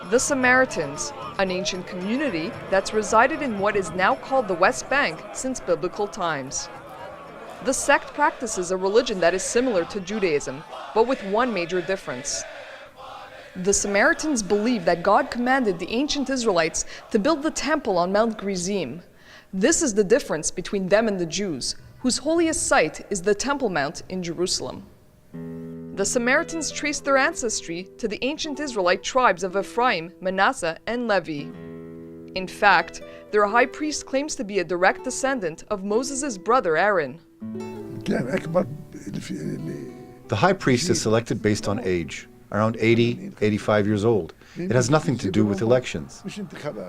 The Samaritans, an ancient community that's resided in what is now called the West Bank since biblical times. The sect practices a religion that is similar to Judaism, but with one major difference. The Samaritans believe that God commanded the ancient Israelites to build the temple on Mount Gerizim. This is the difference between them and the Jews, whose holiest site is the Temple Mount in Jerusalem. The Samaritans trace their ancestry to the ancient Israelite tribes of Ephraim, Manasseh, and Levi. In fact, their high priest claims to be a direct descendant of Moses' brother Aaron. The high priest is selected based on age, around 80, 85 years old. It has nothing to do with elections.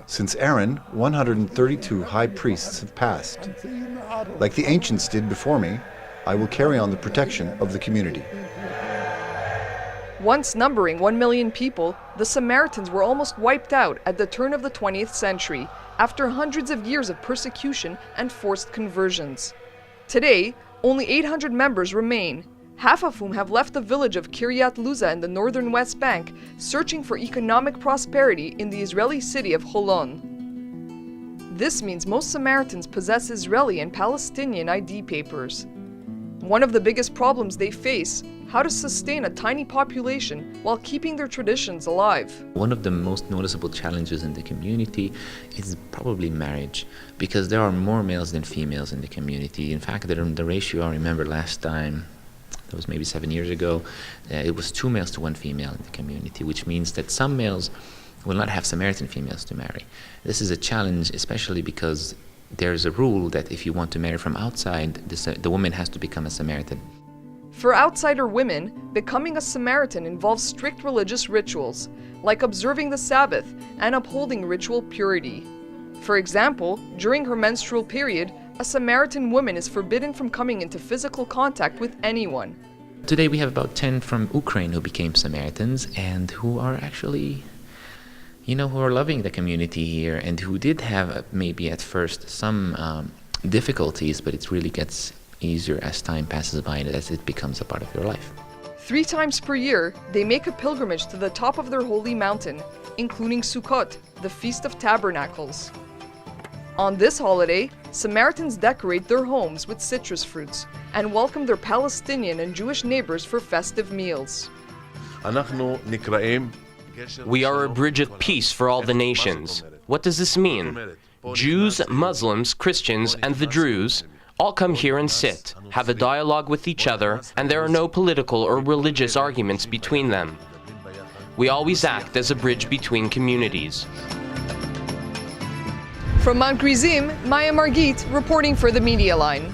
Since Aaron, 132 high priests have passed. Like the ancients did before me, I will carry on the protection of the community. Once numbering 1 million people, the Samaritans were almost wiped out at the turn of the 20th century, after hundreds of years of persecution and forced conversions. Today, only 800 members remain, half of whom have left the village of Kiryat Luza in the northern West Bank, searching for economic prosperity in the Israeli city of Holon. This means most Samaritans possess Israeli and Palestinian ID papers. One of the biggest problems they face: how to sustain a tiny population while keeping their traditions alive. One of the most noticeable challenges in the community is probably marriage, because there are more males than females in the community. In fact, the ratio, I remember last time, that was maybe 7 years ago, it was 2 males to 1 female in the community, which means that some males will not have Samaritan females to marry. This is a challenge, especially because there's a rule that if you want to marry from outside, the woman has to become a Samaritan. For outsider women, becoming a Samaritan involves strict religious rituals, like observing the Sabbath and upholding ritual purity. For example, during her menstrual period, a Samaritan woman is forbidden from coming into physical contact with anyone. Today we have about 10 from Ukraine who became Samaritans and who are actually, who are loving the community here and who did have maybe at first some difficulties, but it really gets easier as time passes by and as it becomes a part of your life. 3 times per year, they make a pilgrimage to the top of their holy mountain, including Sukkot, the Feast of Tabernacles. On this holiday, Samaritans decorate their homes with citrus fruits and welcome their Palestinian and Jewish neighbors for festive meals. We are a bridge of peace for all the nations. What does this mean? Jews, Muslims, Christians, and the Druze all come here and sit, have a dialogue with each other, and there are no political or religious arguments between them. We always act as a bridge between communities. From Mount Gerizim, Maya Margit reporting for the Media Line.